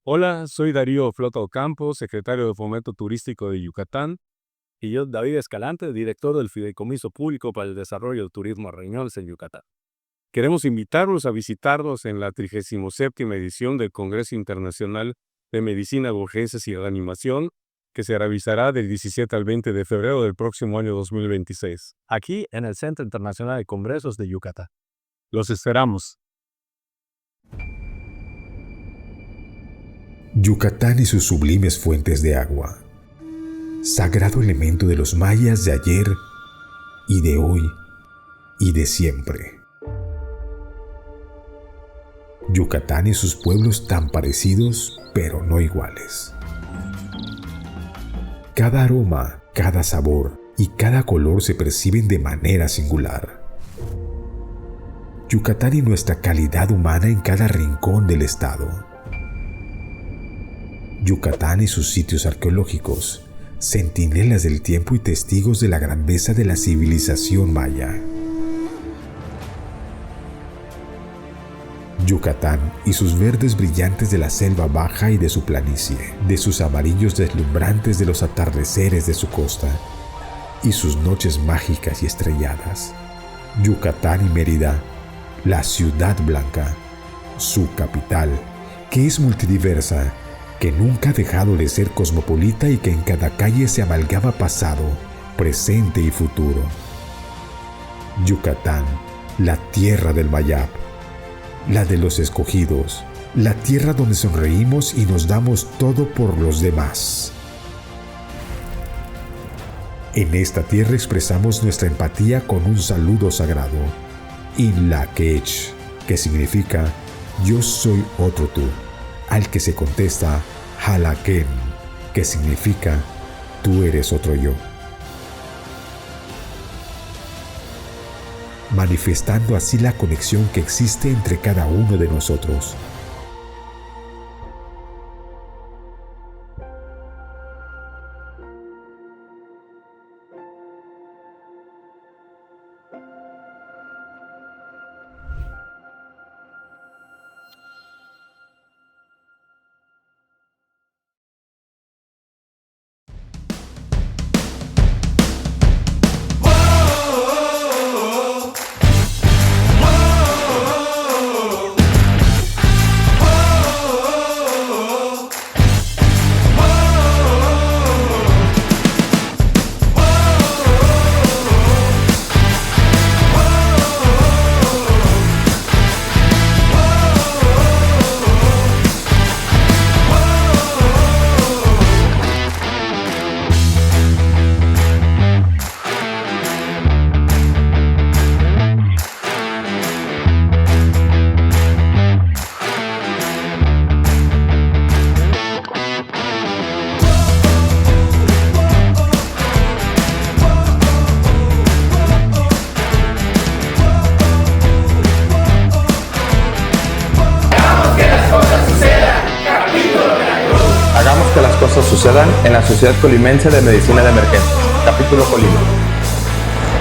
Hola, soy Darío Flota Ocampo, secretario de Fomento Turístico de Yucatán. Y yo, David Escalante, director del Fideicomiso Público para el Desarrollo del Turismo Reñones en Yucatán. Queremos invitarlos a visitarnos en la 37ª edición del Congreso Internacional de Medicina de Urgencias y Reanimación, que se realizará del 17 al 20 de febrero del próximo año 2026, aquí en el Centro Internacional de Congresos de Yucatán. Los esperamos. Yucatán y sus sublimes fuentes de agua, sagrado elemento de los mayas de ayer y de hoy y de siempre. Yucatán y sus pueblos tan parecidos, pero no iguales. Cada aroma, cada sabor y cada color se perciben de manera singular. Yucatán y nuestra calidad humana en cada rincón del estado. Yucatán y sus sitios arqueológicos, centinelas del tiempo y testigos de la grandeza de la civilización maya. Yucatán y sus verdes brillantes de la selva baja y de su planicie, de sus amarillos deslumbrantes de los atardeceres de su costa y sus noches mágicas y estrelladas. Yucatán y Mérida, la ciudad blanca, su capital, que es multidiversa, que nunca ha dejado de ser cosmopolita y que en cada calle se amalgama pasado, presente y futuro. Yucatán, la tierra del Mayab, la de los escogidos, la tierra donde sonreímos y nos damos todo por los demás. En esta tierra expresamos nuestra empatía con un saludo sagrado, Inlaquech, que significa yo soy otro tú, al que se contesta Halaken, que significa tú eres otro yo. Manifestando así la conexión que existe entre cada uno de nosotros. Hagamos que las cosas sucedan en la Sociedad Colimense de Medicina de Emergencia, capítulo Colima.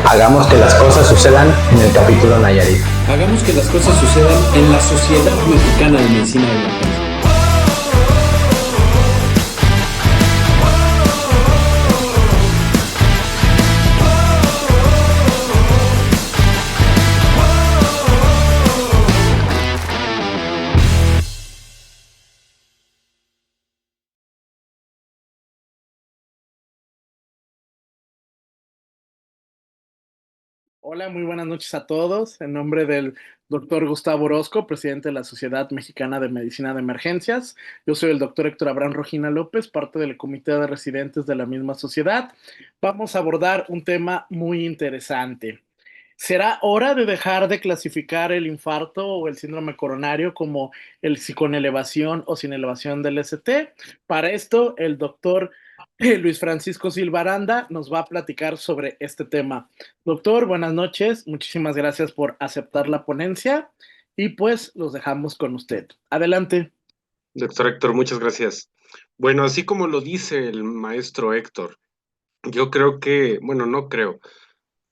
Hagamos que las cosas sucedan en el capítulo Nayarit. Hagamos que las cosas sucedan en la Sociedad Mexicana de Medicina de Emergencia. Hola, muy buenas noches a todos. En nombre del doctor Gustavo Orozco, presidente de la Sociedad Mexicana de Medicina de Emergencias, yo soy el doctor Héctor Abraham Rojina López, parte del comité de residentes de la misma sociedad. Vamos a abordar un tema muy interesante. ¿Será hora de dejar de clasificar el infarto o el síndrome coronario como si con elevación o sin elevación del ST? Para esto, el doctor Luis Francisco Silva Aranda nos va a platicar sobre este tema. Doctor, buenas noches. Muchísimas gracias por aceptar la ponencia y pues los dejamos con usted. Adelante. Doctor Héctor, muchas gracias. Bueno, así como lo dice el maestro Héctor, yo creo que, bueno, no creo,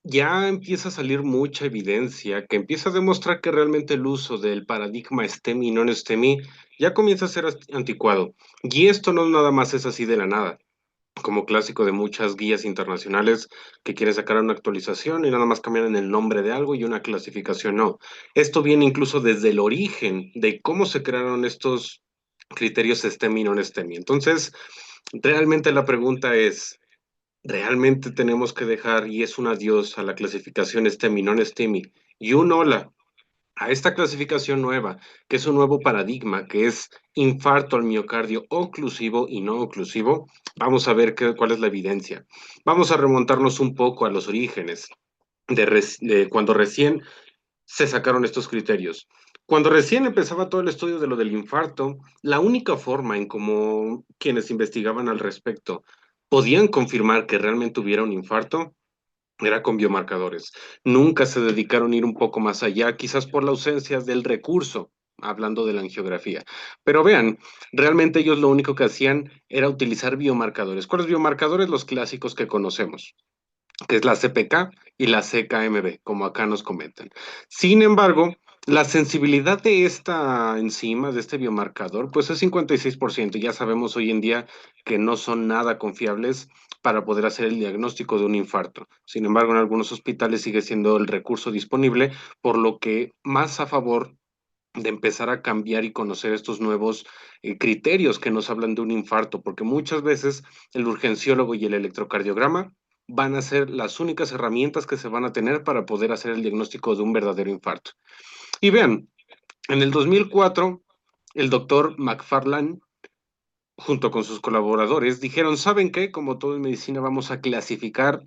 ya empieza a salir mucha evidencia que empieza a demostrar que realmente el uso del paradigma STEMI y non-STEMI ya comienza a ser anticuado. Y esto no nada más es así de la nada, como clásico de muchas guías internacionales que quieren sacar una actualización y nada más cambian el nombre de algo y una clasificación no. Esto viene incluso desde el origen de cómo se crearon estos criterios STEMI y non-STEMI. Entonces, realmente la pregunta es, ¿realmente tenemos que dejar y es un adiós a la clasificación STEMI, non-STEMI y un hola a esta clasificación nueva, que es un nuevo paradigma, que es infarto al miocardio oclusivo y no oclusivo? Vamos a ver cuál es la evidencia. Vamos a remontarnos un poco a los orígenes de cuando recién se sacaron estos criterios. Cuando recién empezaba todo el estudio de lo del infarto, la única forma en cómo quienes investigaban al respecto podían confirmar que realmente hubiera un infarto era con biomarcadores. Nunca se dedicaron a ir un poco más allá, quizás por la ausencia del recurso, hablando de la angiografía. Pero vean, realmente ellos lo único que hacían era utilizar biomarcadores. ¿Cuáles biomarcadores? Los clásicos que conocemos, que es la CPK y la CKMB, como acá nos comentan. Sin embargo, la sensibilidad de esta enzima, de este biomarcador, pues es 56%. Ya sabemos hoy en día que no son nada confiables para poder hacer el diagnóstico de un infarto. Sin embargo, en algunos hospitales sigue siendo el recurso disponible, por lo que más a favor de empezar a cambiar y conocer estos nuevos criterios que nos hablan de un infarto, porque muchas veces el urgenciólogo y el electrocardiograma van a ser las únicas herramientas que se van a tener para poder hacer el diagnóstico de un verdadero infarto. Y vean, en el 2004, el doctor McFarlane, junto con sus colaboradores, dijeron, ¿saben qué? Como todo en medicina, vamos a clasificar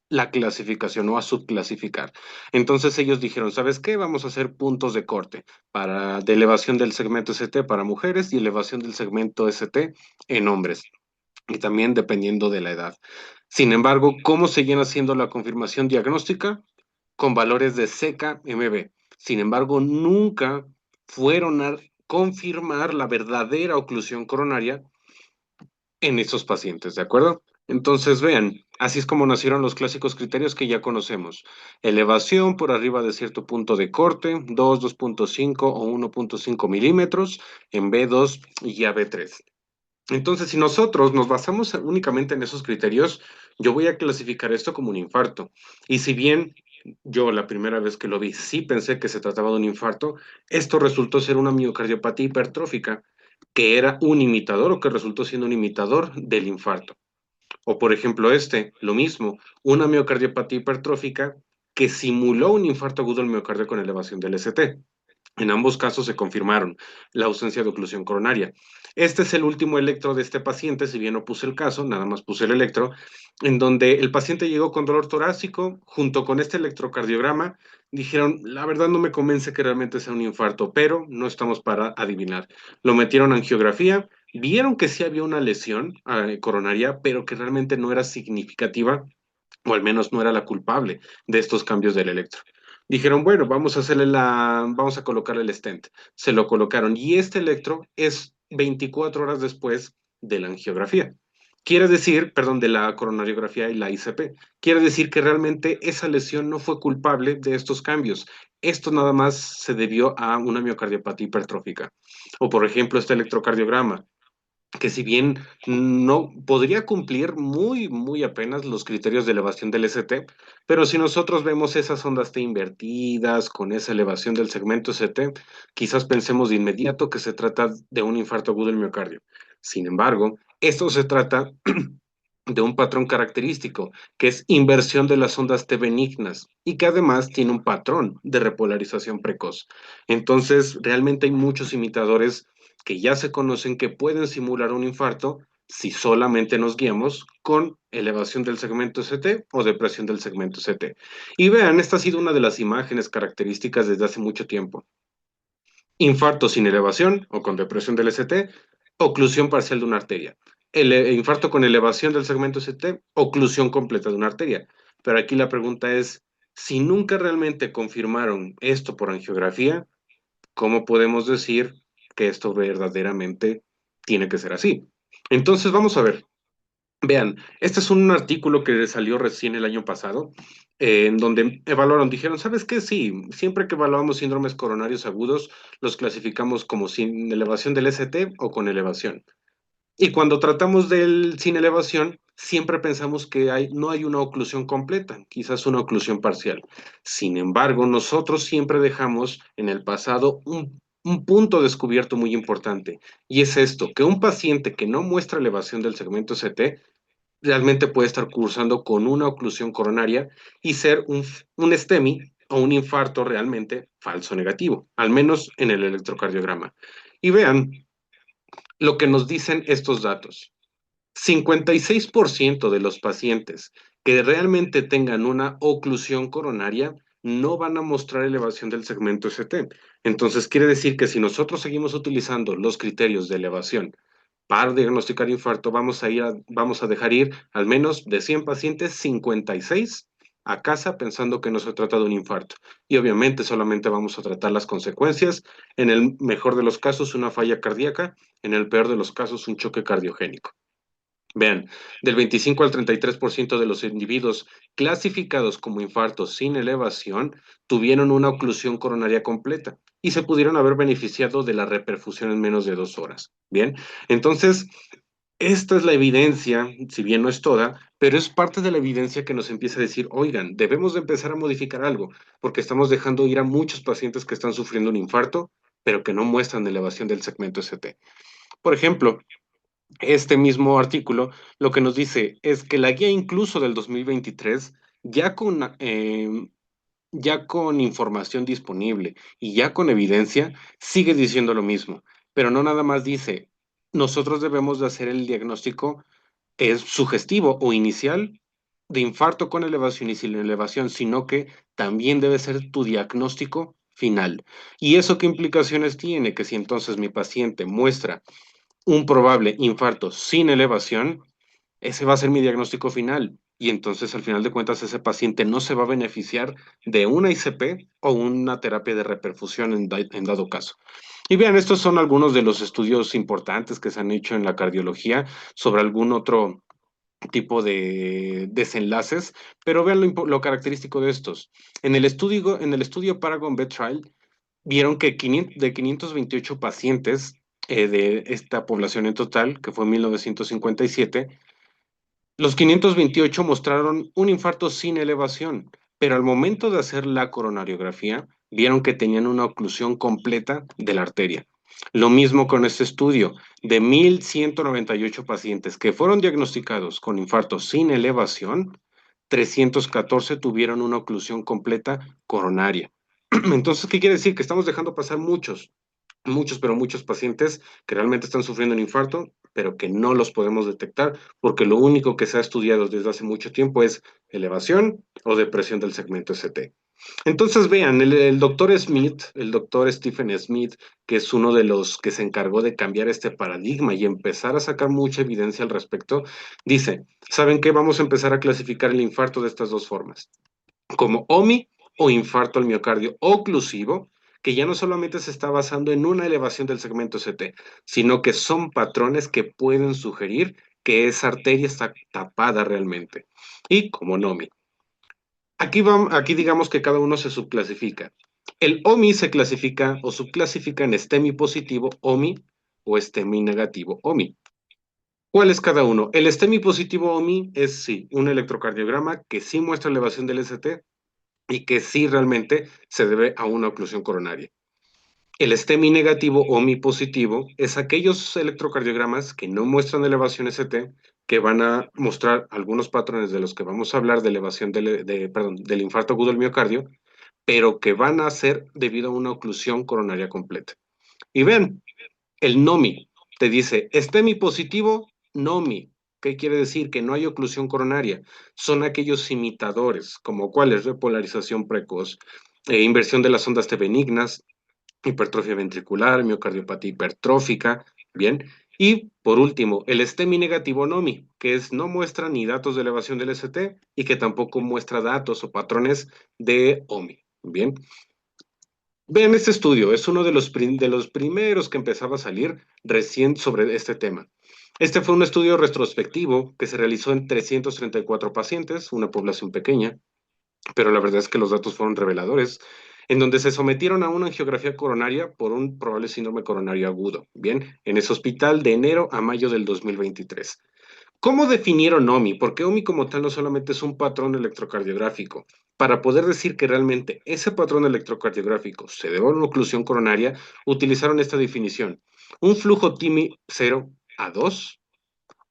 la clasificación o a subclasificar. Entonces ellos dijeron, ¿sabes qué? Vamos a hacer puntos de corte de elevación del segmento ST para mujeres y elevación del segmento ST en hombres, y también dependiendo de la edad. Sin embargo, ¿cómo seguían haciendo la confirmación diagnóstica? Con valores de CK-MB. Sin embargo, nunca fueron a confirmar la verdadera oclusión coronaria en esos pacientes, ¿de acuerdo? Entonces, vean, así es como nacieron los clásicos criterios que ya conocemos. Elevación por arriba de cierto punto de corte, 2, 2.5 o 1.5 milímetros en B2 y a B3. Entonces, si nosotros nos basamos únicamente en esos criterios, yo voy a clasificar esto como un infarto. Y si bien yo la primera vez que lo vi sí pensé que se trataba de un infarto, esto resultó ser una miocardiopatía hipertrófica, que era un imitador o que resultó siendo un imitador del infarto. O por ejemplo lo mismo, una miocardiopatía hipertrófica que simuló un infarto agudo del miocardio con elevación del ST. En ambos casos se confirmaron la ausencia de oclusión coronaria. Este es el último electro de este paciente, si bien no puse el caso, nada más puse el electro, en donde el paciente llegó con dolor torácico, junto con este electrocardiograma, dijeron, la verdad no me convence que realmente sea un infarto, pero no estamos para adivinar. Lo metieron a angiografía, vieron que sí había una lesión coronaria, pero que realmente no era significativa, o al menos no era la culpable de estos cambios del electro. Dijeron, bueno, vamos a colocarle el stent. Se lo colocaron y este electro es 24 horas después de la angiografía. Quiere decir, perdón, de la coronariografía y la ICP. Quiere decir que realmente esa lesión no fue culpable de estos cambios. Esto nada más se debió a una miocardiopatía hipertrófica. O por ejemplo, este electrocardiograma, que si bien no podría cumplir muy apenas los criterios de elevación del ST, pero si nosotros vemos esas ondas T invertidas con esa elevación del segmento ST, quizás pensemos de inmediato que se trata de un infarto agudo del miocardio. Sin embargo, esto se trata de un patrón característico, que es inversión de las ondas T benignas y que además tiene un patrón de repolarización precoz. Entonces, realmente hay muchos imitadores que ya se conocen que pueden simular un infarto si solamente nos guiamos con elevación del segmento ST o depresión del segmento ST. Y vean, esta ha sido una de las imágenes características desde hace mucho tiempo. Infarto sin elevación o con depresión del ST, oclusión parcial de una arteria. Infarto con elevación del segmento ST, oclusión completa de una arteria. Pero aquí la pregunta es, si nunca realmente confirmaron esto por angiografía, ¿cómo podemos decir que esto verdaderamente tiene que ser así? Entonces vamos a ver. Vean, este es un artículo que salió recién el año pasado, en donde evaluaron, dijeron, ¿sabes qué? Sí, siempre que evaluamos síndromes coronarios agudos, los clasificamos como sin elevación del ST o con elevación. Y cuando tratamos del sin elevación, siempre pensamos que no hay una oclusión completa, quizás una oclusión parcial. Sin embargo, nosotros siempre dejamos en el pasado un punto descubierto muy importante, y es esto, que un paciente que no muestra elevación del segmento ST realmente puede estar cursando con una oclusión coronaria y ser un STEMI o un infarto realmente falso negativo, al menos en el electrocardiograma. Y vean lo que nos dicen estos datos. 56% de los pacientes que realmente tengan una oclusión coronaria no van a mostrar elevación del segmento ST. Entonces, quiere decir que si nosotros seguimos utilizando los criterios de elevación para diagnosticar infarto, vamos a dejar ir al menos de 100 pacientes, 56 a casa pensando que no se trata de un infarto. Y obviamente solamente vamos a tratar las consecuencias, en el mejor de los casos una falla cardíaca, en el peor de los casos un choque cardiogénico. Vean, del 25 al 33% de los individuos clasificados como infartos sin elevación tuvieron una oclusión coronaria completa y se pudieron haber beneficiado de la reperfusión en menos de 2 horas. Bien, entonces, esta es la evidencia, si bien no es toda, pero es parte de la evidencia que nos empieza a decir, oigan, debemos de empezar a modificar algo, porque estamos dejando ir a muchos pacientes que están sufriendo un infarto, pero que no muestran elevación del segmento ST. Por ejemplo, este mismo artículo lo que nos dice es que la guía incluso del 2023, ya con información disponible y ya con evidencia, sigue diciendo lo mismo, pero no nada más dice, nosotros debemos de hacer el diagnóstico es sugestivo o inicial de infarto con elevación y sin elevación, sino que también debe ser tu diagnóstico final. ¿Y eso qué implicaciones tiene? Que si entonces mi paciente muestra un probable infarto sin elevación, ese va a ser mi diagnóstico final. Y entonces, al final de cuentas, ese paciente no se va a beneficiar de una ICP o una terapia de reperfusión en dado caso. Y vean, estos son algunos de los estudios importantes que se han hecho en la cardiología sobre algún otro tipo de desenlaces, pero vean lo característico de estos. En el estudio Paragon Bet Trial, vieron que de 528 pacientes de esta población en total, que fue en 1957, los 528 mostraron un infarto sin elevación, pero al momento de hacer la coronariografía, vieron que tenían una oclusión completa de la arteria. Lo mismo con este estudio, de 1,198 pacientes que fueron diagnosticados con infarto sin elevación, 314 tuvieron una oclusión completa coronaria. Entonces, ¿qué quiere decir? Que estamos dejando pasar pero muchos pacientes que realmente están sufriendo un infarto, pero que no los podemos detectar porque lo único que se ha estudiado desde hace mucho tiempo es elevación o depresión del segmento ST. Entonces vean, el doctor Smith, el doctor Stephen Smith, que es uno de los que se encargó de cambiar este paradigma y empezar a sacar mucha evidencia al respecto, dice, ¿saben qué? Vamos a empezar a clasificar el infarto de estas dos formas, como OMI o infarto al miocardio oclusivo, que ya no solamente se está basando en una elevación del segmento ST, sino que son patrones que pueden sugerir que esa arteria está tapada realmente. Y como NOMI. Aquí digamos que cada uno se subclasifica. El OMI se clasifica o subclasifica en STEMI positivo OMI o STEMI negativo OMI. ¿Cuál es cada uno? El STEMI positivo OMI es sí, un electrocardiograma que sí muestra elevación del ST y que sí realmente se debe a una oclusión coronaria. El STEMI negativo o OMI positivo es aquellos electrocardiogramas que no muestran elevación ST, que van a mostrar algunos patrones de los que vamos a hablar de elevación del infarto agudo del miocardio, pero que van a ser debido a una oclusión coronaria completa. Y vean, el NOMI te dice STEMI positivo, NOMI. ¿Qué quiere decir? Que no hay oclusión coronaria. Son aquellos imitadores, como cuáles, repolarización precoz, inversión de las ondas T benignas, hipertrofia ventricular, miocardiopatía hipertrófica, ¿bien? Y por último, el STEMI negativo NOMI, que no muestra ni datos de elevación del ST y que tampoco muestra datos o patrones de OMI, ¿bien? Vean este estudio, es uno de los primeros que empezaba a salir recién sobre este tema. Este fue un estudio retrospectivo que se realizó en 334 pacientes, una población pequeña, pero la verdad es que los datos fueron reveladores, en donde se sometieron a una angiografía coronaria por un probable síndrome coronario agudo, bien, en ese hospital de enero a mayo del 2023. ¿Cómo definieron OMI? Porque OMI como tal no solamente es un patrón electrocardiográfico. Para poder decir que realmente ese patrón electrocardiográfico se debe a una oclusión coronaria, utilizaron esta definición. Un flujo TIMI 0 a 2,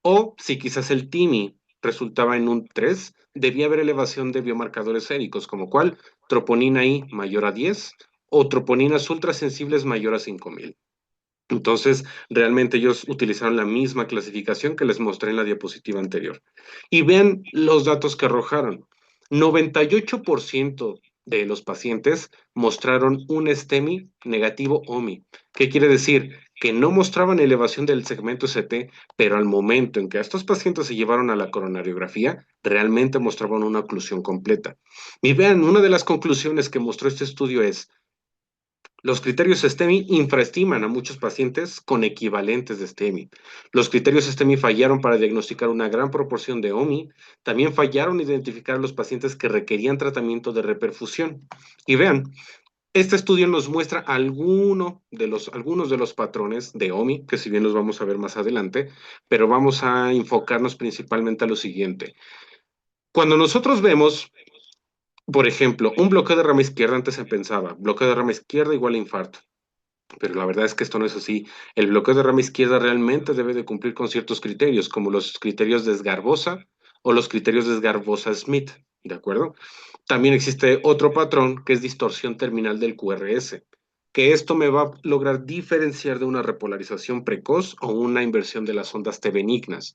o si quizás el TIMI resultaba en un 3, debía haber elevación de biomarcadores séricos, como cuál, troponina I mayor a 10 o troponinas ultrasensibles mayor a 5000. Entonces, realmente ellos utilizaron la misma clasificación que les mostré en la diapositiva anterior. Y vean los datos que arrojaron. 98% de los pacientes mostraron un STEMI negativo OMI. ¿Qué quiere decir? Que no mostraban elevación del segmento ST, pero al momento en que a estos pacientes se llevaron a la coronariografía, realmente mostraban una oclusión completa. Y vean, una de las conclusiones que mostró este estudio es: los criterios STEMI infraestiman a muchos pacientes con equivalentes de STEMI. Los criterios STEMI fallaron para diagnosticar una gran proporción de OMI. También fallaron identificar a los pacientes que requerían tratamiento de reperfusión. Y vean, este estudio nos muestra algunos de los patrones de OMI, que si bien los vamos a ver más adelante, pero vamos a enfocarnos principalmente a lo siguiente. Cuando nosotros vemos, por ejemplo, un bloqueo de rama izquierda, antes se pensaba, bloqueo de rama izquierda igual a infarto. Pero la verdad es que esto no es así. El bloqueo de rama izquierda realmente debe de cumplir con ciertos criterios, como los criterios de Sgarbosa o los criterios de Sgarbosa-Smith, ¿de acuerdo? También existe otro patrón que es distorsión terminal del QRS, que esto me va a lograr diferenciar de una repolarización precoz o una inversión de las ondas T benignas.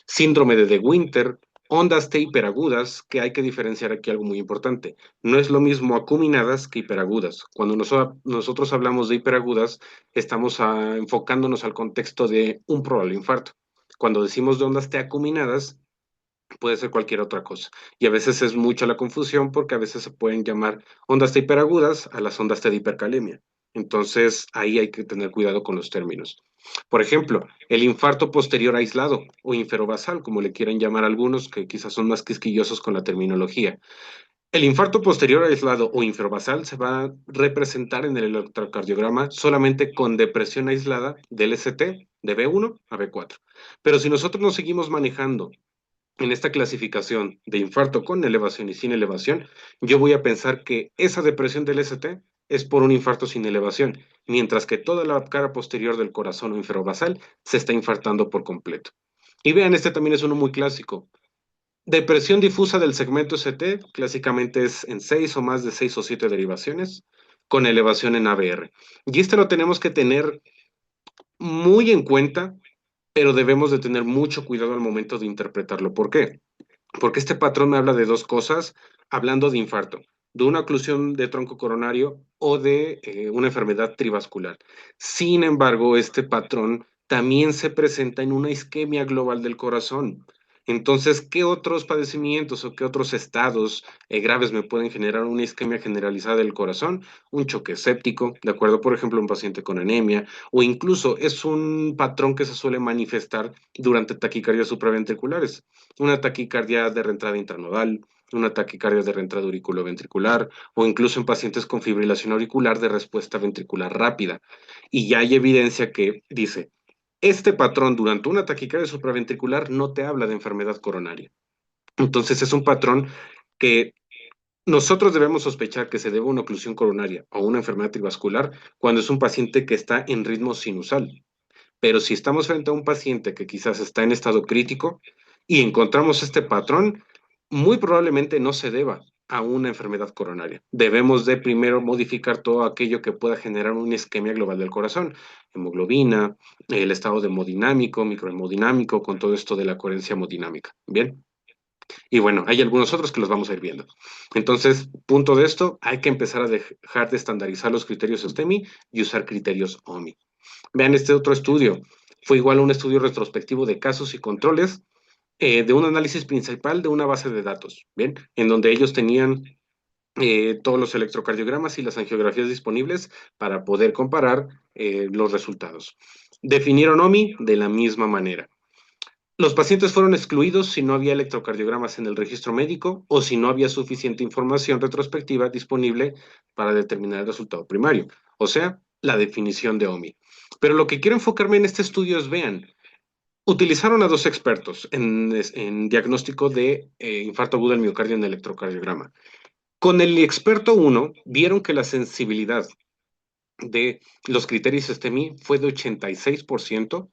Síndrome de De Winter, ondas T hiperagudas, que hay que diferenciar aquí algo muy importante. No es lo mismo acuminadas que hiperagudas. Cuando nosotros hablamos de hiperagudas, estamos enfocándonos al contexto de un probable infarto. Cuando decimos de ondas T acuminadas, puede ser cualquier otra cosa. Y a veces es mucha la confusión porque a veces se pueden llamar ondas T hiperagudas a las ondas T de hipercalemia. Entonces, ahí hay que tener cuidado con los términos. Por ejemplo, el infarto posterior aislado o inferobasal, como le quieren llamar algunos, que quizás son más quisquillosos con la terminología. El infarto posterior aislado o inferobasal se va a representar en el electrocardiograma solamente con depresión aislada del ST de B1 a B4. Pero si nosotros nos seguimos manejando en esta clasificación de infarto con elevación y sin elevación, yo voy a pensar que esa depresión del ST es por un infarto sin elevación, mientras que toda la cara posterior del corazón o inferobasal se está infartando por completo. Y vean, este también es uno muy clásico. Depresión difusa del segmento ST, clásicamente es en 6 o más de 6 o 7 derivaciones, con elevación en ABR. Y este lo tenemos que tener muy en cuenta, pero debemos de tener mucho cuidado al momento de interpretarlo. ¿Por qué? Porque este patrón me habla de dos cosas, hablando de infarto, de una oclusión de tronco coronario o de una enfermedad trivascular. Sin embargo, este patrón también se presenta en una isquemia global del corazón. Entonces, ¿qué otros padecimientos o qué otros estados graves me pueden generar una isquemia generalizada del corazón? Un choque séptico, de acuerdo, por ejemplo, un paciente con anemia, o incluso es un patrón que se suele manifestar durante taquicardias supraventriculares, una taquicardia de reentrada intranodal, una taquicardia de reentrada auriculoventricular o incluso en pacientes con fibrilación auricular de respuesta ventricular rápida. Y ya hay evidencia que dice, este patrón durante una taquicardia supraventricular no te habla de enfermedad coronaria. Entonces es un patrón que nosotros debemos sospechar que se debe a una oclusión coronaria o una enfermedad trivascular cuando es un paciente que está en ritmo sinusal. Pero si estamos frente a un paciente que quizás está en estado crítico y encontramos este patrón, muy probablemente no se deba a una enfermedad coronaria. Debemos de primero modificar todo aquello que pueda generar una isquemia global del corazón, hemoglobina, el estado de hemodinámico, microhemodinámico, con todo esto de la coherencia hemodinámica. Bien. Y bueno, hay algunos otros que los vamos a ir viendo. Entonces, punto de esto, hay que empezar a dejar de estandarizar los criterios STEMI y usar criterios OMI. Vean este otro estudio. Fue igual a un estudio retrospectivo de casos y controles de un análisis principal de una base de datos, ¿bien? En donde ellos tenían todos los electrocardiogramas y las angiografías disponibles para poder comparar los resultados. Definieron OMI de la misma manera. Los pacientes fueron excluidos si no había electrocardiogramas en el registro médico o si no había suficiente información retrospectiva disponible para determinar el resultado primario, o sea, la definición de OMI. Pero lo que quiero enfocarme en este estudio es, vean, utilizaron a dos expertos en diagnóstico de infarto agudo del miocardio en electrocardiograma. Con el experto 1, vieron que la sensibilidad de los criterios STEMI fue de 86%,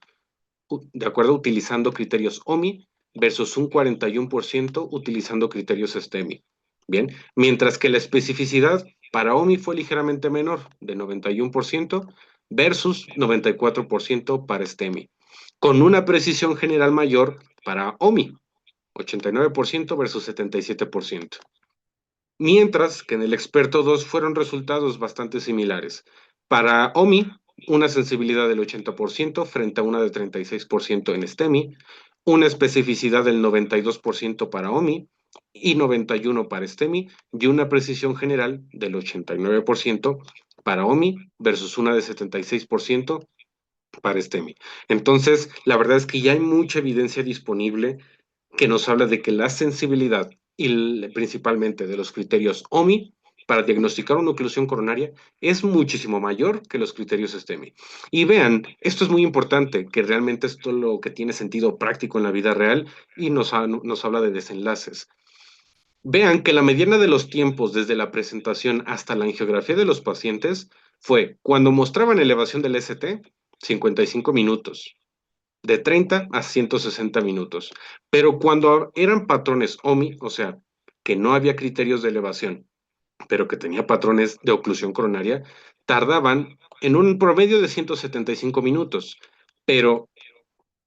de acuerdo, utilizando criterios OMI, versus un 41% utilizando criterios STEMI. Bien, mientras que la especificidad para OMI fue ligeramente menor, de 91% versus 94% para STEMI, con una precisión general mayor para OMI, 89% versus 77%. Mientras que en el experto 2 fueron resultados bastante similares. Para OMI, una sensibilidad del 80% frente a una de 36% en STEMI, una especificidad del 92% para OMI y 91% para STEMI, y una precisión general del 89% para OMI versus una de 76% para STEMI. Entonces, la verdad es que ya hay mucha evidencia disponible que nos habla de que la sensibilidad y principalmente de los criterios OMI para diagnosticar una oclusión coronaria es muchísimo mayor que los criterios STEMI. Y vean, esto es muy importante, que realmente esto es lo que tiene sentido práctico en la vida real y nos habla de desenlaces. Vean que la mediana de los tiempos desde la presentación hasta la angiografía de los pacientes fue, cuando mostraban elevación del ST, 55 minutos, de 30 a 160 minutos. Pero cuando eran patrones OMI, o sea, que no había criterios de elevación, pero que tenía patrones de oclusión coronaria, tardaban en un promedio de 175 minutos. Pero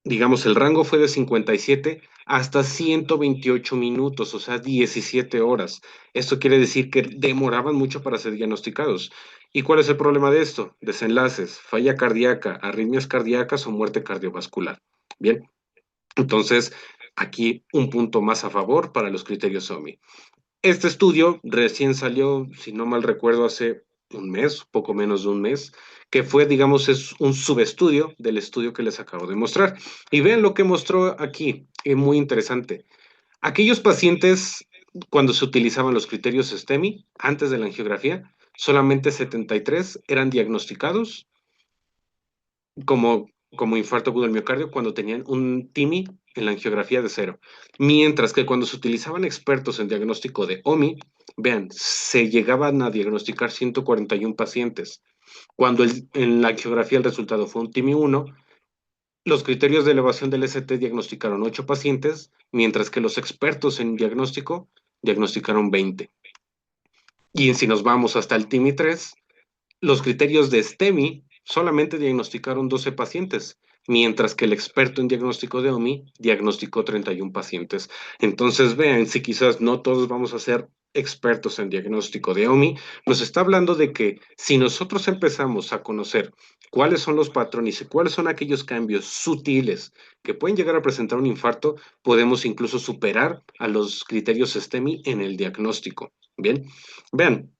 digamos, el rango fue de 57 hasta 128 minutos, o sea, 17 horas. Esto quiere decir que demoraban mucho para ser diagnosticados. ¿Y cuál es el problema de esto? Desenlaces, falla cardíaca, arritmias cardíacas o muerte cardiovascular. Bien, entonces aquí un punto más a favor para los criterios OMI. Este estudio recién salió, si no mal recuerdo, hace un mes, poco menos de un mes, que fue, digamos, es un subestudio del estudio que les acabo de mostrar. Y vean lo que mostró aquí, es muy interesante. Aquellos pacientes, cuando se utilizaban los criterios STEMI, antes de la angiografía, solamente 73 eran diagnosticados como infarto agudo del miocardio cuando tenían un TIMI en la angiografía de 0. Mientras que cuando se utilizaban expertos en diagnóstico de OMI, vean, se llegaban a diagnosticar 141 pacientes. Cuando en la angiografía el resultado fue un TIMI 1, los criterios de elevación del ST diagnosticaron 8 pacientes, mientras que los expertos en diagnóstico diagnosticaron 20. Y si nos vamos hasta el TIMI 3, los criterios de STEMI solamente diagnosticaron 12 pacientes, mientras que el experto en diagnóstico de OMI diagnosticó 31 pacientes. Entonces, vean, si quizás no todos vamos a ser expertos en diagnóstico de OMI, nos está hablando de que si nosotros empezamos a conocer cuáles son los patrones y cuáles son aquellos cambios sutiles que pueden llegar a presentar un infarto, podemos incluso superar a los criterios STEMI en el diagnóstico. Bien, vean,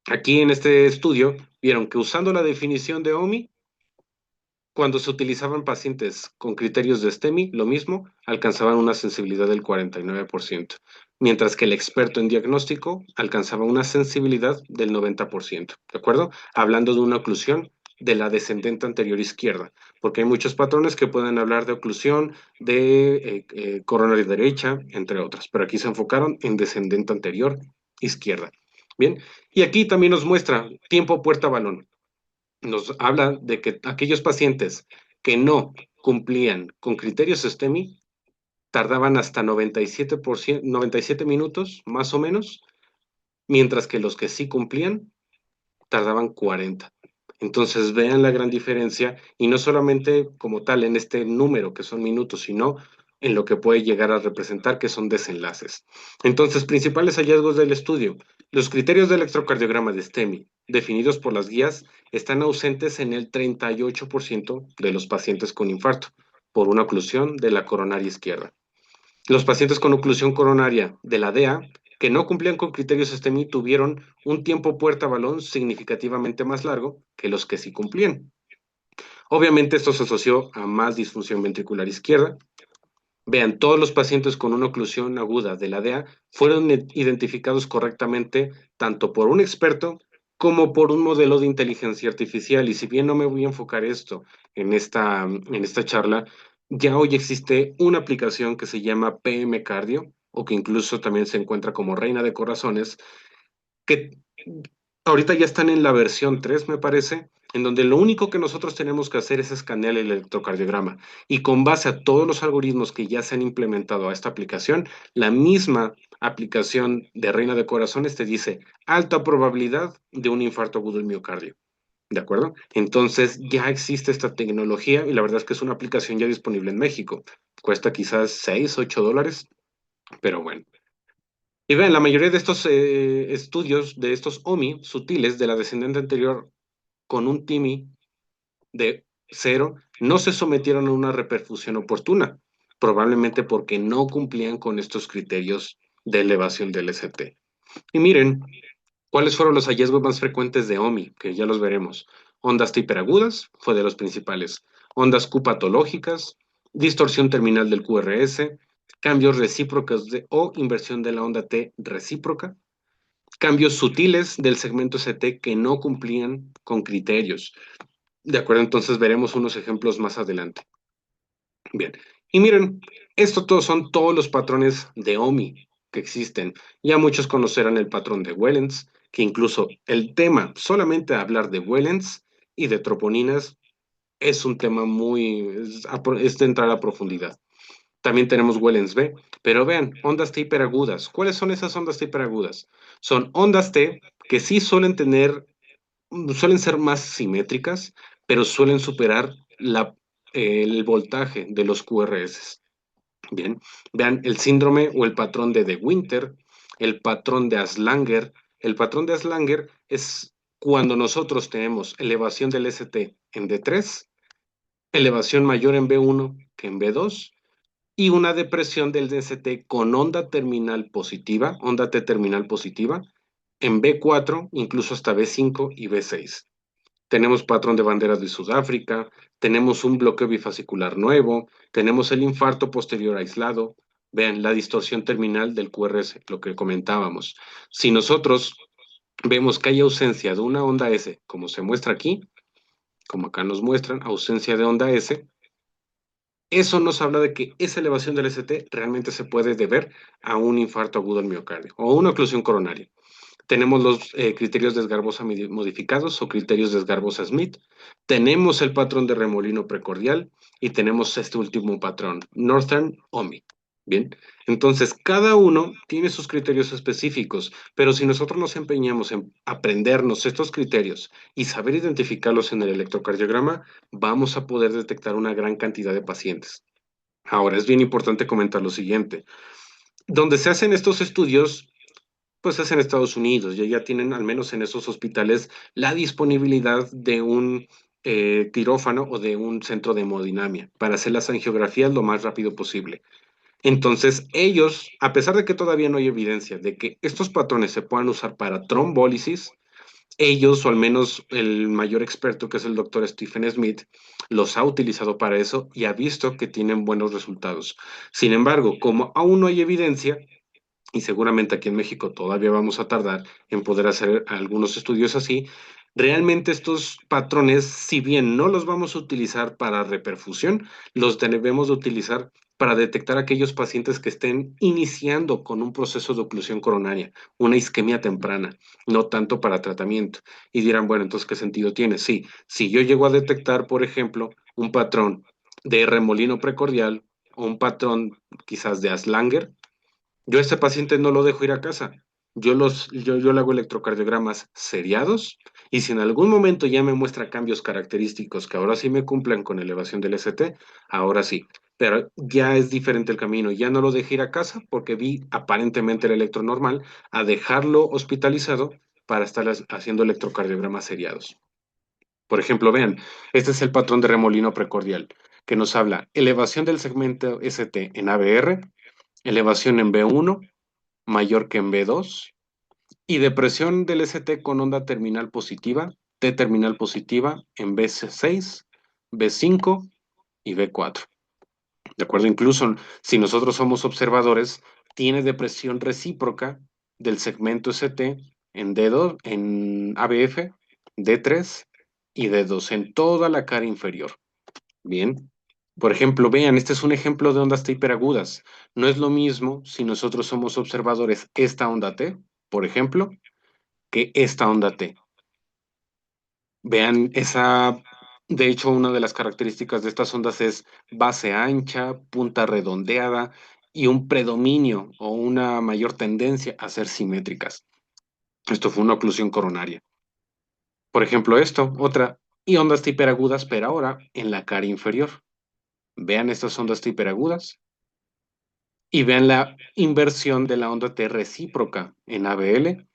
aquí en este estudio vieron que usando la definición de OMI, cuando se utilizaban pacientes con criterios de STEMI, lo mismo, alcanzaban una sensibilidad del 49%, mientras que el experto en diagnóstico alcanzaba una sensibilidad del 90%, ¿de acuerdo? Hablando de una oclusión de la descendente anterior izquierda, porque hay muchos patrones que pueden hablar de oclusión de coronaria derecha, entre otras, pero aquí se enfocaron en descendente anterior izquierda. Bien, y aquí también nos muestra tiempo puerta-balón. Nos habla de que aquellos pacientes que no cumplían con criterios STEMI tardaban hasta 97 minutos, más o menos, mientras que los que sí cumplían tardaban 40. Entonces vean la gran diferencia y no solamente como tal en este número que son minutos, sino en lo que puede llegar a representar que son desenlaces. Entonces, principales hallazgos del estudio. Los criterios de electrocardiograma de STEMI definidos por las guías están ausentes en el 38% de los pacientes con infarto por una oclusión de la coronaria izquierda. Los pacientes con oclusión coronaria de la DEA que no cumplían con criterios STEMI tuvieron un tiempo puerta-balón significativamente más largo que los que sí cumplían. Obviamente esto se asoció a más disfunción ventricular izquierda, Vean, todos los pacientes con una oclusión aguda de la DEA fueron identificados correctamente tanto por un experto como por un modelo de inteligencia artificial. Y si bien no me voy a enfocar esto en esta charla, ya hoy existe una aplicación que se llama PM Cardio, o que incluso también se encuentra como Reina de Corazones, que ahorita ya están en la versión 3, me parece, en donde lo único que nosotros tenemos que hacer es escanear el electrocardiograma. Y con base a todos los algoritmos que ya se han implementado a esta aplicación, la misma aplicación de Reina de Corazones te dice alta probabilidad de un infarto agudo del miocardio. ¿De acuerdo? Entonces ya existe esta tecnología y la verdad es que es una aplicación ya disponible en México. Cuesta quizás 6, $8, pero bueno. Y vean, la mayoría de estos estudios, de estos OMI sutiles de la descendente anterior con un TIMI de 0, no se sometieron a una reperfusión oportuna, probablemente porque no cumplían con estos criterios de elevación del ST. Y miren, ¿cuáles fueron los hallazgos más frecuentes de OMI? Que ya los veremos. Ondas T hiperagudas fue de los principales. Ondas Q patológicas, distorsión terminal del QRS, cambios recíprocos o inversión de la onda T recíproca, cambios sutiles del segmento ST que no cumplían con criterios. De acuerdo, entonces veremos unos ejemplos más adelante. Bien, y miren, esto son todos los patrones de OMI que existen. Ya muchos conocerán el patrón de Wellens, que incluso el tema, solamente hablar de Wellens y de troponinas, es un tema es de entrar a profundidad. También tenemos Wellens B, pero vean, ondas T hiperagudas. ¿Cuáles son esas ondas T hiperagudas? Son ondas T que sí suelen ser más simétricas, pero suelen superar el voltaje de los QRS. Bien, vean el síndrome o el patrón de De Winter, el patrón de Aslanger. El patrón de Aslanger es cuando nosotros tenemos elevación del ST en D3, elevación mayor en B1 que en B2, y una depresión del DST con onda terminal positiva, onda T terminal positiva, en B4, incluso hasta B5 y B6. Tenemos patrón de banderas de Sudáfrica, tenemos un bloqueo bifascicular nuevo, tenemos el infarto posterior aislado. Vean la distorsión terminal del QRS, lo que comentábamos. Si nosotros vemos que hay ausencia de una onda S, como se muestra aquí, como acá nos muestran, ausencia de onda S, eso nos habla de que esa elevación del ST realmente se puede deber a un infarto agudo del miocardio o una oclusión coronaria. Tenemos los criterios de Esgarbosa modificados o criterios de Esgarbosa-Smith. Tenemos el patrón de remolino precordial y tenemos este último patrón, Northern OMI. Bien, entonces cada uno tiene sus criterios específicos, pero si nosotros nos empeñamos en aprendernos estos criterios y saber identificarlos en el electrocardiograma, vamos a poder detectar una gran cantidad de pacientes. Ahora, es bien importante comentar lo siguiente. Donde se hacen estos estudios, pues es en Estados Unidos, y ya tienen, al menos en esos hospitales, la disponibilidad de un quirófano o de un centro de hemodinamia para hacer las angiografías lo más rápido posible. Entonces, ellos, a pesar de que todavía no hay evidencia de que estos patrones se puedan usar para trombólisis, ellos, o al menos el mayor experto, que es el doctor Stephen Smith, los ha utilizado para eso y ha visto que tienen buenos resultados. Sin embargo, como aún no hay evidencia, y seguramente aquí en México todavía vamos a tardar en poder hacer algunos estudios así, realmente estos patrones, si bien no los vamos a utilizar para reperfusión, los debemos de utilizar para detectar aquellos pacientes que estén iniciando con un proceso de oclusión coronaria, una isquemia temprana, no tanto para tratamiento. Y dirán, bueno, entonces, ¿qué sentido tiene? Sí, si yo llego a detectar, por ejemplo, un patrón de remolino precordial o un patrón quizás de Aslanger, yo a este paciente no lo dejo ir a casa. Yo le hago electrocardiogramas seriados y si en algún momento ya me muestra cambios característicos que ahora sí me cumplan con elevación del ST, ahora sí. Pero ya es diferente el camino. Ya no lo dejé ir a casa porque vi aparentemente el electro normal a dejarlo hospitalizado para estar haciendo electrocardiogramas seriados. Por ejemplo, vean, este es el patrón de remolino precordial que nos habla elevación del segmento ST en ABR, elevación en B1, mayor que en B2, y depresión del ST con onda terminal positiva, T terminal positiva en B6, B5 y B4. ¿De acuerdo? Incluso si nosotros somos observadores, tiene depresión recíproca del segmento ST en D2, en ABF, D3 y D2 en toda la cara inferior. Bien. Por ejemplo, vean, este es un ejemplo de ondas T hiperagudas. No es lo mismo si nosotros somos observadores esta onda T, por ejemplo, que esta onda T. Vean, de hecho, una de las características de estas ondas es base ancha, punta redondeada y un predominio o una mayor tendencia a ser simétricas. Esto fue una oclusión coronaria. Por ejemplo, otra, y ondas hiperagudas, pero ahora en la cara inferior. Vean estas ondas hiperagudas y vean la inversión de la onda T recíproca en ABL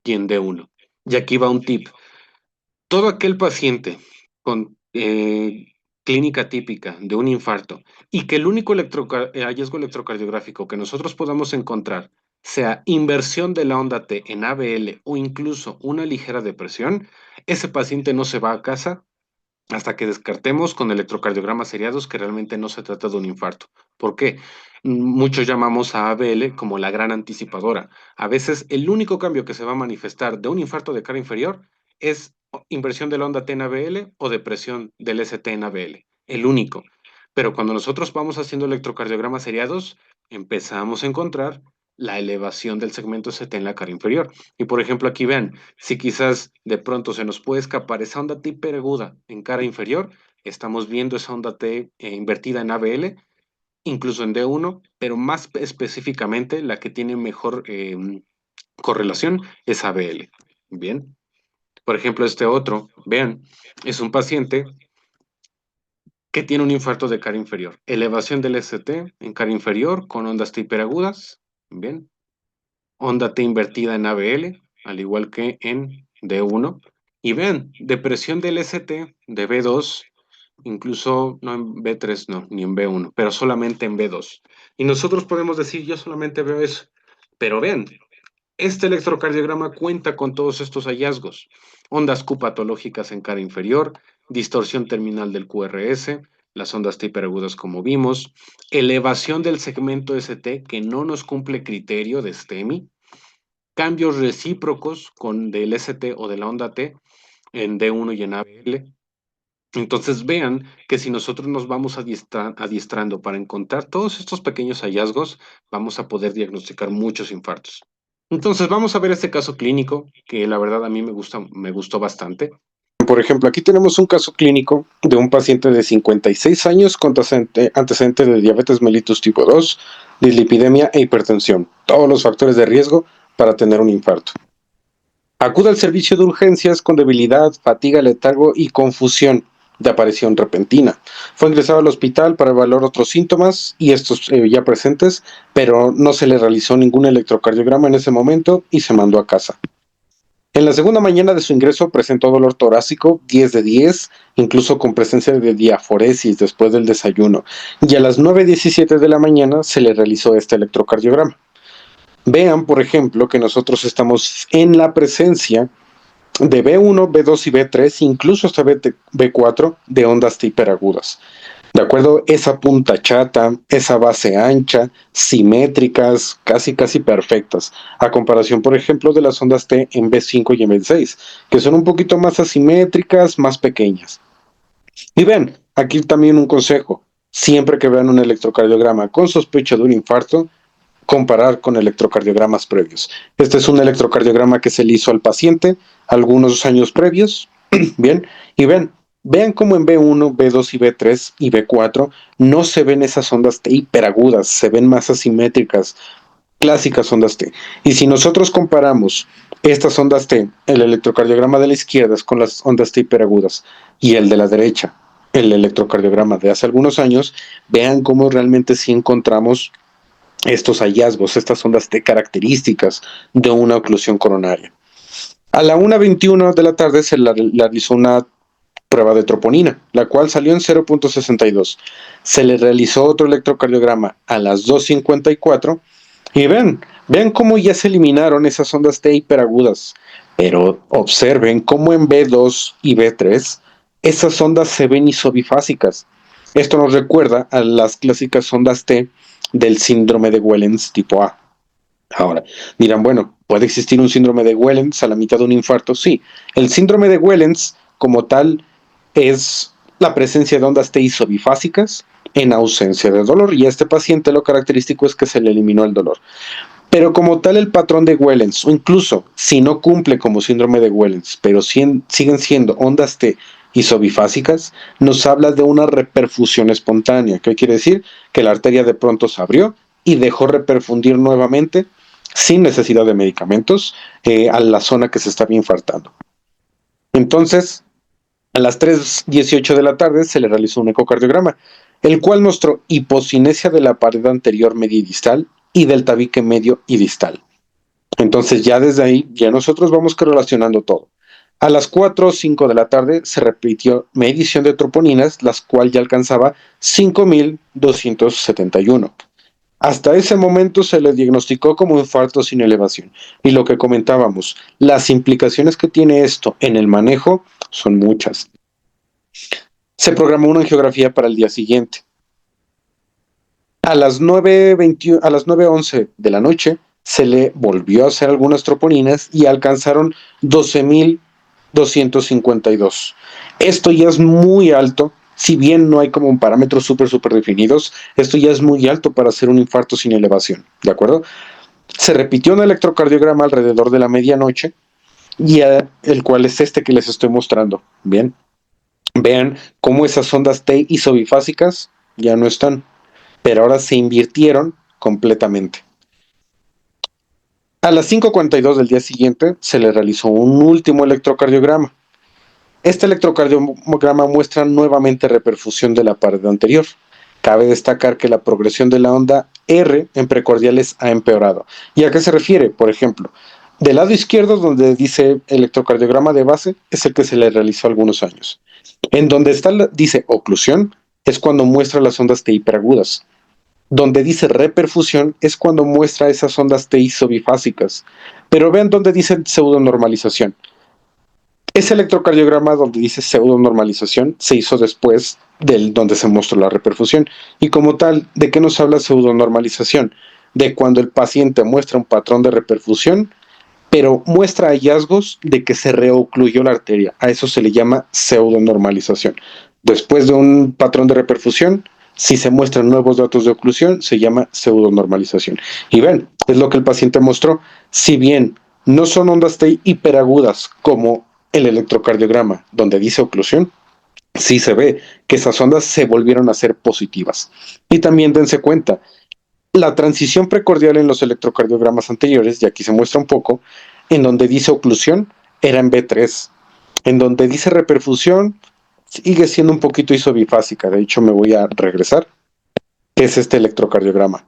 y en D1. Y aquí va un tip. Todo aquel paciente con clínica típica de un infarto y que el único hallazgo electrocardiográfico que nosotros podamos encontrar sea inversión de la onda T en ABL o incluso una ligera depresión, ese paciente no se va a casa hasta que descartemos con electrocardiogramas seriados que realmente no se trata de un infarto. ¿Por qué? Muchos llamamos a ABL como la gran anticipadora. A veces el único cambio que se va a manifestar de un infarto de cara inferior es inversión de la onda T en ABL o depresión del ST en ABL. El único. Pero cuando nosotros vamos haciendo electrocardiogramas seriados, empezamos a encontrar la elevación del segmento ST en la cara inferior. Y por ejemplo, aquí vean, si quizás de pronto se nos puede escapar esa onda T hiperaguda en cara inferior, estamos viendo esa onda T invertida en ABL, incluso en D1, pero más específicamente la que tiene mejor correlación es ABL. Bien. Por ejemplo, este otro, vean, es un paciente que tiene un infarto de cara inferior. Elevación del ST en cara inferior con ondas T hiperagudas. Bien. Onda T invertida en ABL, al igual que en D1. Y vean, depresión del ST de B2, incluso no en B3, no, ni en B1, pero solamente en B2. Y nosotros podemos decir, yo solamente veo eso. Pero vean, este electrocardiograma cuenta con todos estos hallazgos. Ondas Q patológicas en cara inferior, distorsión terminal del QRS, las ondas T hiperagudas como vimos, elevación del segmento ST que no nos cumple criterio de STEMI, cambios recíprocos con del ST o de la onda T en D1 y en ABL. Entonces vean que si nosotros nos vamos adiestrando para encontrar todos estos pequeños hallazgos, vamos a poder diagnosticar muchos infartos. Entonces vamos a ver este caso clínico que la verdad a mí me gustó bastante. Por ejemplo, aquí tenemos un caso clínico de un paciente de 56 años con antecedente de diabetes mellitus tipo 2, dislipidemia e hipertensión, todos los factores de riesgo para tener un infarto. Acude al servicio de urgencias con debilidad, fatiga, letargo y confusión de aparición repentina. Fue ingresado al hospital para evaluar otros síntomas y estos ya presentes, pero no se le realizó ningún electrocardiograma en ese momento y se mandó a casa. En la segunda mañana de su ingreso presentó dolor torácico 10 de 10, incluso con presencia de diaforesis después del desayuno, y a las 9:17 de la mañana se le realizó este electrocardiograma. Vean, por ejemplo, que nosotros estamos en la presencia de B1, B2 y B3, incluso hasta B4 de ondas T hiperagudas. ¿De acuerdo? Esa punta chata, esa base ancha, simétricas, casi perfectas, a comparación, por ejemplo, de las ondas T en B5 y en B6, que son un poquito más asimétricas, más pequeñas. Y ven, aquí también un consejo, siempre que vean un electrocardiograma con sospecha de un infarto, comparar con electrocardiogramas previos. Este es un electrocardiograma que se le hizo al paciente algunos años previos, bien, y vean cómo en B1, B2 y B3 y B4 no se ven esas ondas T hiperagudas, se ven más asimétricas, clásicas ondas T. Y si nosotros comparamos estas ondas T, el electrocardiograma de la izquierda con las ondas T hiperagudas y el de la derecha, el electrocardiograma de hace algunos años, vean cómo realmente sí encontramos estos hallazgos, estas ondas T características de una oclusión coronaria. A la 1:21 de la tarde se realizó una prueba de troponina, la cual salió en 0.62. Se le realizó otro electrocardiograma a las 2:54 y vean cómo ya se eliminaron esas ondas T hiperagudas, pero observen cómo en B2 y B3 esas ondas se ven isobifásicas. Esto nos recuerda a las clásicas ondas T del síndrome de Wellens tipo A. Ahora, dirán, bueno, ¿puede existir un síndrome de Wellens a la mitad de un infarto? Sí. El síndrome de Wellens, como tal, es la presencia de ondas T isobifásicas en ausencia de dolor, y a este paciente lo característico es que se le eliminó el dolor. Pero como tal el patrón de Wellens, o incluso si no cumple como síndrome de Wellens, pero siguen siendo ondas T isobifásicas, nos habla de una reperfusión espontánea. ¿Qué quiere decir? Que la arteria de pronto se abrió y dejó reperfundir nuevamente sin necesidad de medicamentos a la zona que se estaba infartando. Entonces, a las 3:18 de la tarde se le realizó un ecocardiograma, el cual mostró hipocinesia de la pared anterior media y distal y del tabique medio y distal. Entonces ya desde ahí, ya nosotros vamos correlacionando todo. A las 4 o 5 de la tarde se repitió medición de troponinas, las cuales ya alcanzaba 5.271. Hasta ese momento se le diagnosticó como infarto sin elevación. Y lo que comentábamos, las implicaciones que tiene esto en el manejo son muchas. Se programó una angiografía para el día siguiente. A las 9:11 de la noche se le volvió a hacer algunas troponinas y alcanzaron 12.252. Esto ya es muy alto, si bien no hay como un parámetro súper definidos, esto ya es muy alto para hacer un infarto sin elevación, ¿de acuerdo? Se repitió un electrocardiograma alrededor de la medianoche, y el cual es este que les estoy mostrando, ¿bien? Vean cómo esas ondas T isobifásicas ya no están, pero ahora se invirtieron completamente. A las 5:42 del día siguiente se le realizó un último electrocardiograma. Este electrocardiograma muestra nuevamente reperfusión de la pared anterior. Cabe destacar que la progresión de la onda R en precordiales ha empeorado. ¿Y a qué se refiere? Por ejemplo, del lado izquierdo, donde dice electrocardiograma de base, es el que se le realizó algunos años. En donde dice oclusión, es cuando muestra las ondas T hiperagudas. Donde dice reperfusión es cuando muestra esas ondas T isobifásicas. Pero vean donde dice pseudonormalización. Ese electrocardiograma donde dice pseudonormalización se hizo después del donde se mostró la reperfusión. Y como tal, ¿de qué nos habla pseudonormalización? De cuando el paciente muestra un patrón de reperfusión, pero muestra hallazgos de que se reocluyó la arteria. A eso se le llama pseudonormalización. Después de un patrón de reperfusión, si se muestran nuevos datos de oclusión, se llama pseudonormalización. Y ven, es lo que el paciente mostró. Si bien no son ondas T hiperagudas como el electrocardiograma, donde dice oclusión, sí se ve que esas ondas se volvieron a ser positivas. Y también dense cuenta, la transición precordial en los electrocardiogramas anteriores, y aquí se muestra un poco, en donde dice oclusión, era en B3. En donde dice reperfusión, sigue siendo un poquito isobifásica. De hecho, me voy a regresar, que es este electrocardiograma.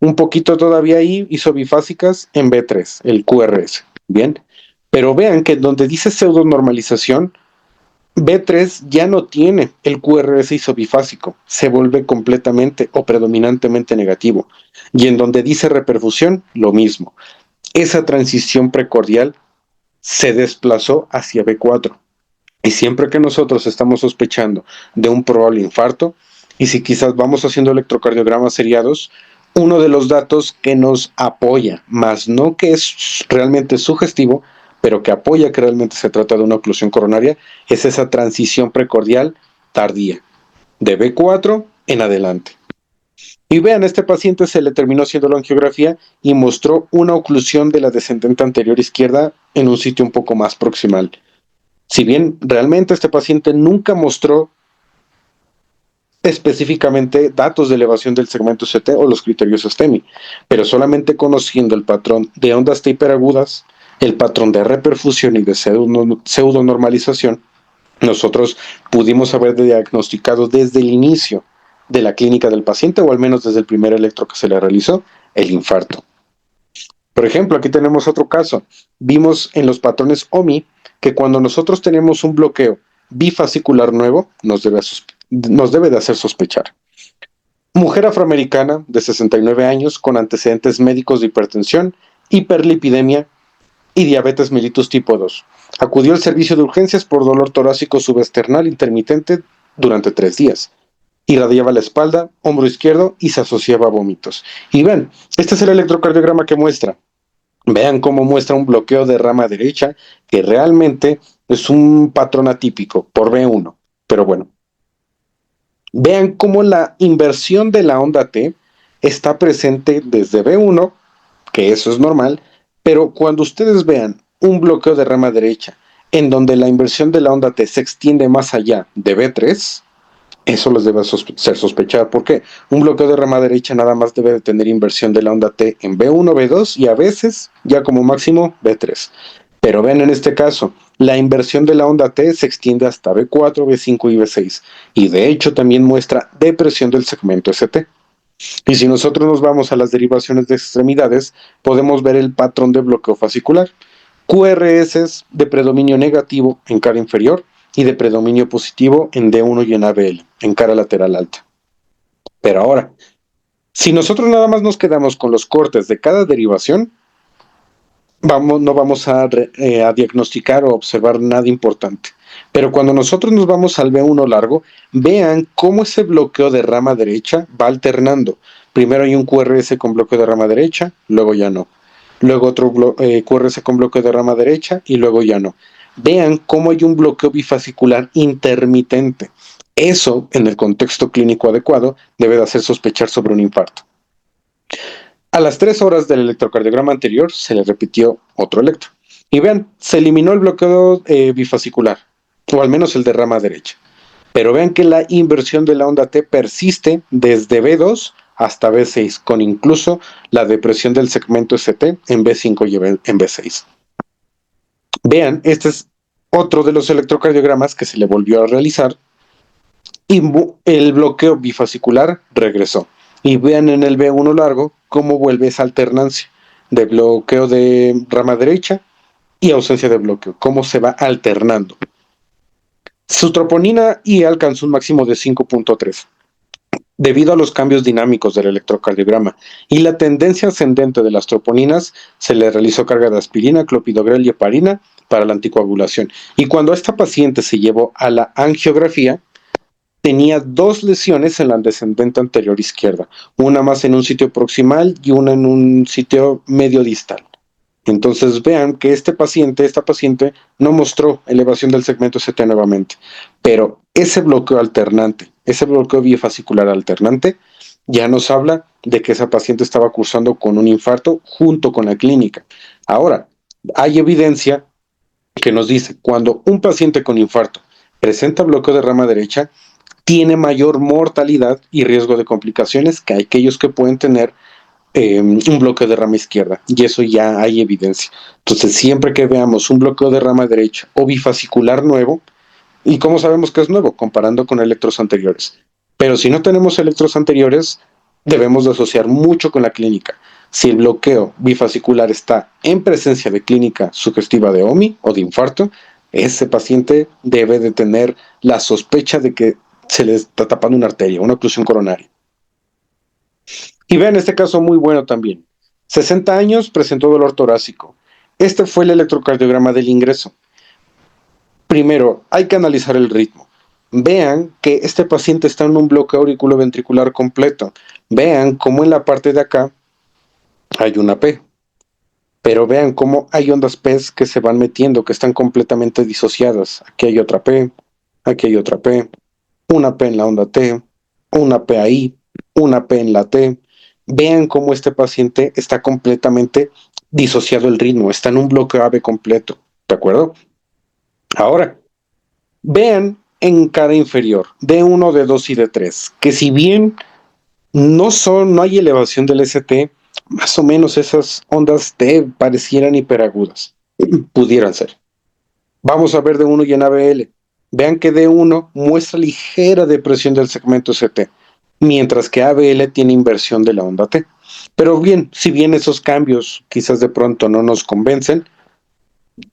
Un poquito todavía ahí, isobifásicas en B3, el QRS. Bien, pero vean que donde dice pseudonormalización, B3 ya no tiene el QRS isobifásico, se vuelve completamente o predominantemente negativo. Y en donde dice reperfusión, lo mismo. Esa transición precordial se desplazó hacia B4. Y siempre que nosotros estamos sospechando de un probable infarto, y si quizás vamos haciendo electrocardiogramas seriados, uno de los datos que nos apoya, más no que es realmente sugestivo, pero que apoya que realmente se trata de una oclusión coronaria, es esa transición precordial tardía, de B4 en adelante. Y vean, este paciente se le terminó haciendo la angiografía y mostró una oclusión de la descendente anterior izquierda en un sitio un poco más proximal. Si bien realmente este paciente nunca mostró específicamente datos de elevación del segmento CT o los criterios STEMI, pero solamente conociendo el patrón de ondas T hiperagudas, el patrón de reperfusión y de pseudonormalización, nosotros pudimos haber diagnosticado desde el inicio de la clínica del paciente, o al menos desde el primer electro que se le realizó, el infarto. Por ejemplo, aquí tenemos otro caso. Vimos en los patrones OMI que cuando nosotros tenemos un bloqueo bifascicular nuevo, nos debe de hacer sospechar. Mujer afroamericana de 69 años con antecedentes médicos de hipertensión, hiperlipidemia y diabetes mellitus tipo 2. Acudió al servicio de urgencias por dolor torácico subesternal intermitente durante 3 días. irradiaba la espalda, hombro izquierdo y se asociaba a vómitos. Y ven, este es el electrocardiograma que muestra. Vean cómo muestra un bloqueo de rama derecha, que realmente es un patrón atípico por B1. Pero bueno, vean cómo la inversión de la onda T está presente desde B1, que eso es normal, pero cuando ustedes vean un bloqueo de rama derecha en donde la inversión de la onda T se extiende más allá de B3, eso les debe ser sospechar. ¿Por qué? Un bloqueo de rama derecha nada más debe de tener inversión de la onda T en B1, B2 y a veces, ya como máximo, B3. Pero ven en este caso, la inversión de la onda T se extiende hasta B4, B5 y B6. Y de hecho también muestra depresión del segmento ST. Y si nosotros nos vamos a las derivaciones de extremidades, podemos ver el patrón de bloqueo fascicular. QRS de predominio negativo en cara inferior y de predominio positivo en D1 y en ABL, en cara lateral alta. Pero ahora, si nosotros nada más nos quedamos con los cortes de cada derivación, no vamos a diagnosticar o observar nada importante. Pero cuando nosotros nos vamos al B1 largo, vean cómo ese bloqueo de rama derecha va alternando. Primero hay un QRS con bloqueo de rama derecha, luego ya no. Luego otro QRS con bloqueo de rama derecha y luego ya no. Vean cómo hay un bloqueo bifascicular intermitente. Eso, en el contexto clínico adecuado, debe de hacer sospechar sobre un infarto. A las 3 horas del electrocardiograma anterior se le repitió otro electro. Y vean, se eliminó el bloqueo bifascicular, o al menos el de rama derecha. Pero vean que la inversión de la onda T persiste desde B2 hasta B6, con incluso la depresión del segmento ST en B5 y en B6. Vean, este es otro de los electrocardiogramas que se le volvió a realizar y el bloqueo bifascicular regresó. Y vean en el B1 largo cómo vuelve esa alternancia de bloqueo de rama derecha y ausencia de bloqueo, cómo se va alternando. Su troponina I alcanzó un máximo de 5.3. Debido a los cambios dinámicos del electrocardiograma y la tendencia ascendente de las troponinas, se le realizó carga de aspirina, clopidogrel y heparina para la anticoagulación. Y cuando esta paciente se llevó a la angiografía, tenía 2 lesiones en la descendente anterior izquierda, una más en un sitio proximal y una en un sitio medio distal. Entonces vean que esta paciente no mostró elevación del segmento ST nuevamente, pero ese bloqueo alternante, ese bloqueo bifascicular alternante, ya nos habla de que esa paciente estaba cursando con un infarto junto con la clínica. Ahora, hay evidencia que nos dice, cuando un paciente con infarto presenta bloqueo de rama derecha, tiene mayor mortalidad y riesgo de complicaciones que aquellos que pueden tener un bloqueo de rama izquierda, y eso ya hay evidencia. Entonces, siempre que veamos un bloqueo de rama derecha o bifascicular nuevo, ¿y cómo sabemos que es nuevo? Comparando con electros anteriores. Pero si no tenemos electros anteriores, debemos de asociar mucho con la clínica. Si el bloqueo bifascicular está en presencia de clínica sugestiva de OMI o de infarto, ese paciente debe de tener la sospecha de que se le está tapando una arteria, una oclusión coronaria. Y vean este caso muy bueno también. 60 años, presentó dolor torácico. Este fue el electrocardiograma del ingreso. Primero, hay que analizar el ritmo. Vean que este paciente está en un bloqueo auriculoventricular completo. Vean cómo en la parte de acá hay una P. Pero vean cómo hay ondas P que se van metiendo, que están completamente disociadas. Aquí hay otra P, aquí hay otra P, una P en la onda T, una P ahí, una P en la T. Vean cómo este paciente está completamente disociado el ritmo, está en un bloqueo AV completo, ¿de acuerdo? Ahora, vean en cara inferior, D1, D2 y D3, que si bien no hay elevación del ST, más o menos esas ondas T parecieran hiperagudas, pudieran ser. Vamos a ver D1 y en ABL. Vean que D1 muestra ligera depresión del segmento ST, mientras que ABL tiene inversión de la onda T. Pero bien, si bien esos cambios quizás de pronto no nos convencen,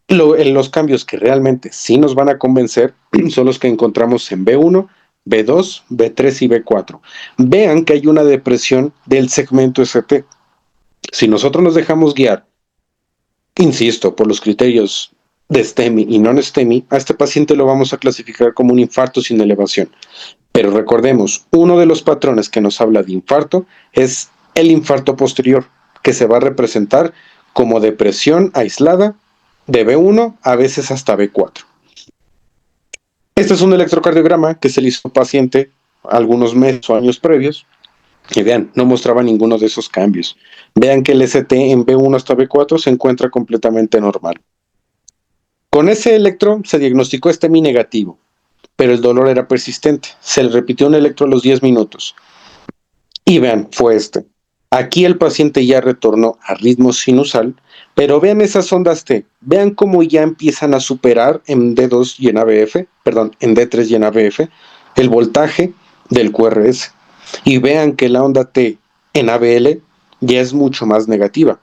los cambios que realmente sí nos van a convencer son los que encontramos en B1, B2, B3 y B4. Vean que hay una depresión del segmento ST. Si nosotros nos dejamos guiar, insisto, por los criterios de STEMI y non-STEMI, a este paciente lo vamos a clasificar como un infarto sin elevación. Pero recordemos, uno de los patrones que nos habla de infarto es el infarto posterior, que se va a representar como depresión aislada de B1, a veces hasta B4. Este es un electrocardiograma que se le hizo a un paciente algunos meses o años previos, y vean, no mostraba ninguno de esos cambios. Vean que el ST en B1 hasta B4 se encuentra completamente normal. Con ese electro se diagnosticó STEMI negativo, pero el dolor era persistente. Se le repitió un electro a los 10 minutos. Y vean, fue este. Aquí el paciente ya retornó a ritmo sinusal, pero vean esas ondas T. Vean cómo ya empiezan a superar en D2 y en ABF, perdón, en D3 y en ABF, el voltaje del QRS. Y vean que la onda T en ABL ya es mucho más negativa.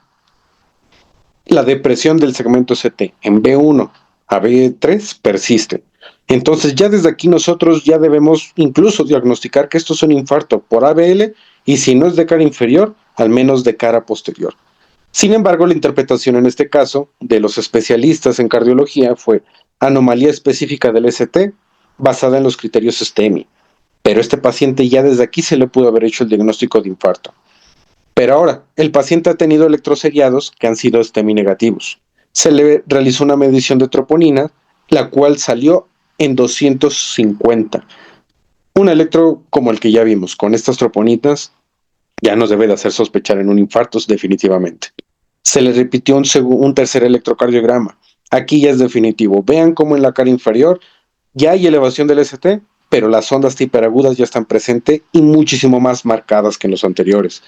La depresión del segmento ST en B1 a B3 persiste. Entonces ya desde aquí nosotros ya debemos incluso diagnosticar que esto es un infarto por ABL y si no es de cara inferior, al menos de cara posterior. Sin embargo, la interpretación en este caso de los especialistas en cardiología fue anomalía específica del ST basada en los criterios STEMI. Pero este paciente ya desde aquí se le pudo haber hecho el diagnóstico de infarto. Pero ahora, el paciente ha tenido electroseriados que han sido STEMI negativos. Se le realizó una medición de troponina, la cual salió en 250. Un electro como el que ya vimos, con estas troponinas, ya nos debe de hacer sospechar en un infarto definitivamente. Se le repitió un tercer electrocardiograma. Aquí ya es definitivo. Vean cómo en la cara inferior ya hay elevación del ST, pero las ondas hiperagudas ya están presentes y muchísimo más marcadas que en los anteriores.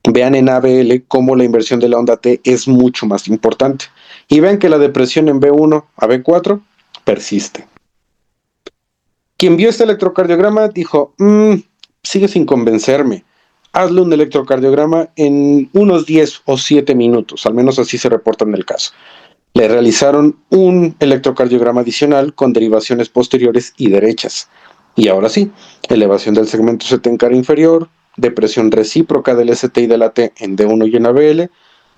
Vean en ABL cómo la inversión de la onda T es mucho más importante. Y vean que la depresión en B1 a B4 persiste. Quien vio este electrocardiograma dijo, sigue sin convencerme. Hazle un electrocardiograma en unos 10 o 7 minutos, al menos así se reporta en el caso. Le realizaron un electrocardiograma adicional con derivaciones posteriores y derechas. Y ahora sí, elevación del segmento ST en cara inferior, depresión recíproca del ST y de la T en D1 y en ABL,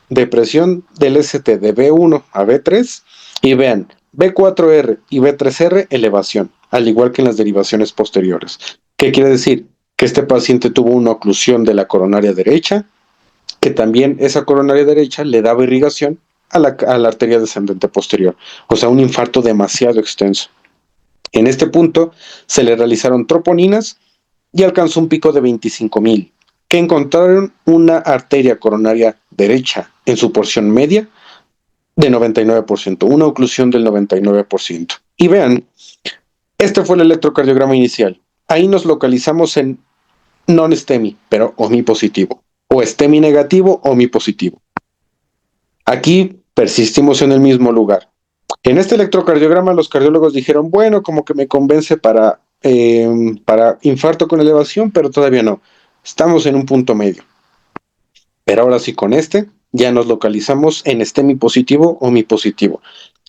depresión del ST de B1 a B3, y vean, B4R y B3R elevación, al igual que en las derivaciones posteriores. ¿Qué quiere decir? Que este paciente tuvo una oclusión de la coronaria derecha, que también esa coronaria derecha le daba irrigación a la arteria descendente posterior, o sea, un infarto demasiado extenso. En este punto se le realizaron troponinas y alcanzó un pico de 25,000, que encontraron una arteria coronaria derecha en su porción media de 99%, una oclusión del 99%. Y vean, este fue el electrocardiograma inicial. Ahí nos localizamos en non-STEMI, pero OMI positivo, o STEMI negativo, OMI positivo. Aquí persistimos en el mismo lugar. En este electrocardiograma los cardiólogos dijeron, bueno, como que me convence para infarto con elevación, pero todavía no. Estamos en un punto medio. Pero ahora sí, con este ya nos localizamos en STEMI positivo o OMI positivo.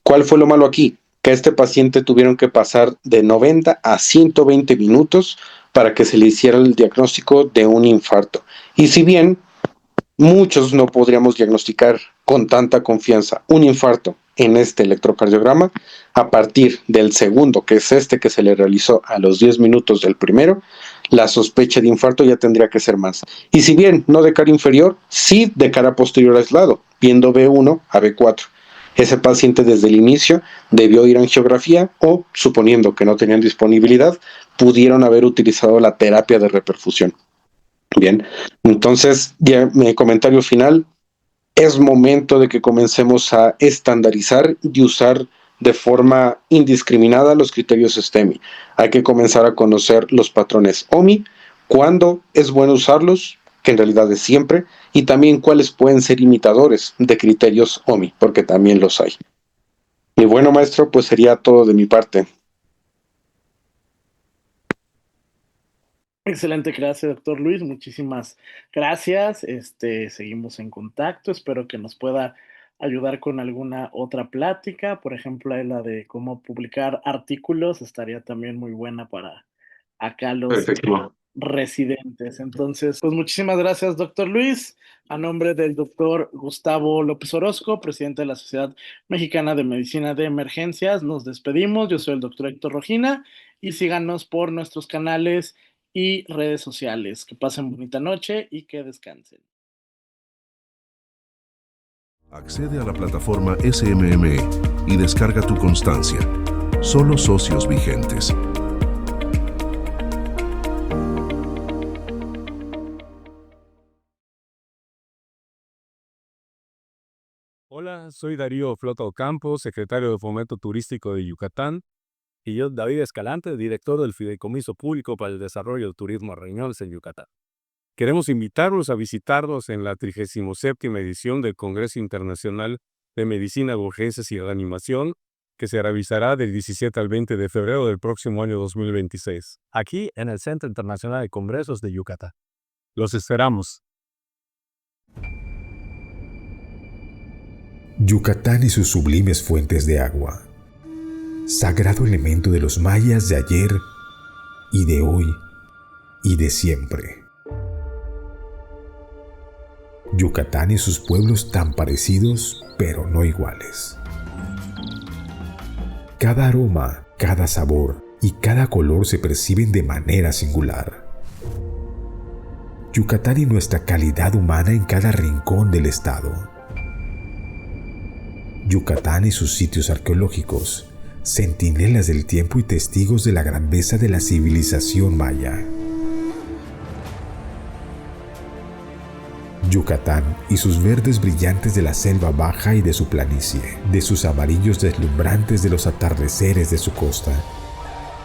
¿Cuál fue lo malo aquí? Que a este paciente tuvieron que pasar de 90 a 120 minutos para que se le hiciera el diagnóstico de un infarto. Y si bien muchos no podríamos diagnosticar con tanta confianza un infarto en este electrocardiograma, a partir del segundo, que es este que se le realizó a los 10 minutos del primero, la sospecha de infarto ya tendría que ser más. Y si bien no de cara inferior, sí de cara posterior aislado, viendo B1 a B4. Ese paciente desde el inicio debió ir a angiografía o, suponiendo que no tenían disponibilidad, pudieron haber utilizado la terapia de reperfusión. Bien, entonces ya mi comentario final, es momento de que comencemos a estandarizar y usar de forma indiscriminada los criterios STEMI. Hay que comenzar a conocer los patrones OMI, cuándo es bueno usarlos, que en realidad es siempre, y también cuáles pueden ser imitadores de criterios OMI, porque también los hay. Mi bueno maestro, pues sería todo de mi parte. Excelente clase, doctor Luis. Muchísimas gracias. Seguimos en contacto. Espero que nos pueda ayudar con alguna otra plática. Por ejemplo, la de cómo publicar artículos estaría también muy buena para acá los Perfecto. residentes. Entonces, pues muchísimas gracias, doctor Luis. A nombre del doctor Gustavo López Orozco, presidente de la Sociedad Mexicana de Medicina de Emergencias, nos despedimos. Yo soy el doctor Héctor Rojina y síganos por nuestros canales y redes sociales. Que pasen bonita noche y que descansen. Accede a la plataforma SMME y descarga tu constancia. Solo socios vigentes. Hola, soy Darío Flota Ocampo, secretario de Fomento Turístico de Yucatán, y yo, David Escalante, director del Fideicomiso Público para el Desarrollo del Turismo Reñoles en Yucatán. Queremos invitarlos a visitarnos en la 37ª edición del Congreso Internacional de Medicina de Urgencias y Reanimación, que se realizará del 17 al 20 de febrero del próximo año 2026, aquí en el Centro Internacional de Congresos de Yucatán. Los esperamos. Yucatán y sus sublimes fuentes de agua, sagrado elemento de los mayas de ayer y de hoy y de siempre. Yucatán y sus pueblos tan parecidos, pero no iguales. Cada aroma, cada sabor y cada color se perciben de manera singular. Yucatán y nuestra calidad humana en cada rincón del estado. Yucatán y sus sitios arqueológicos, centinelas del tiempo y testigos de la grandeza de la civilización maya. Yucatán y sus verdes brillantes de la selva baja y de su planicie, de sus amarillos deslumbrantes de los atardeceres de su costa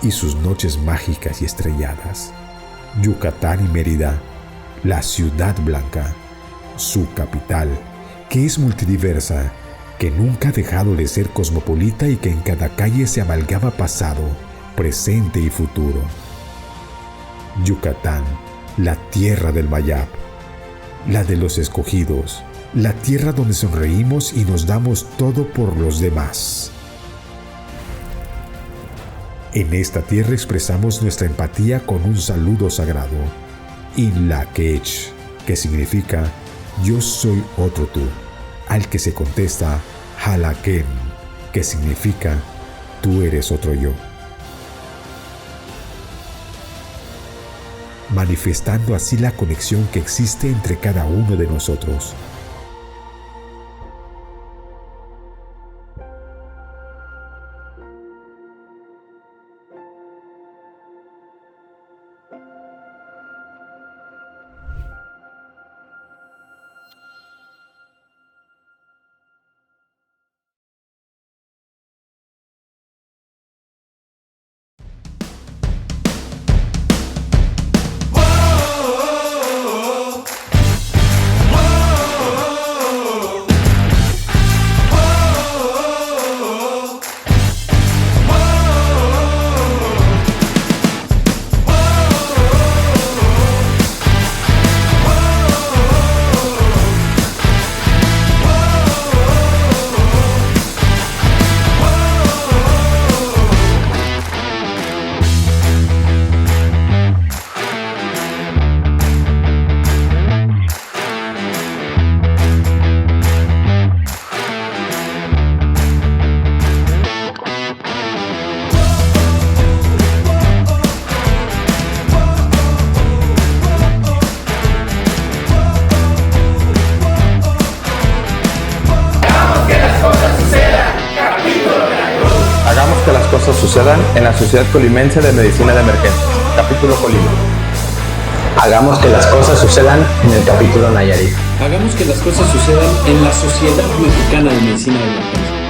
y sus noches mágicas y estrelladas. Yucatán y Mérida, la ciudad blanca, su capital, que es multidiversa, que nunca ha dejado de ser cosmopolita y que en cada calle se amalgama pasado, presente y futuro. Yucatán, la tierra del Mayab, la de los escogidos, la tierra donde sonreímos y nos damos todo por los demás. En esta tierra expresamos nuestra empatía con un saludo sagrado, Inlaquech, que significa yo soy otro tú, al que se contesta Halaken, que significa tú eres otro yo. Manifestando así la conexión que existe entre cada uno de nosotros. Que las cosas sucedan en la Sociedad Colimense de Medicina de Emergencias, capítulo Colima. Hagamos que las cosas sucedan en el capítulo Nayarit. Hagamos que las cosas sucedan en la Sociedad Mexicana de Medicina de Emergencias.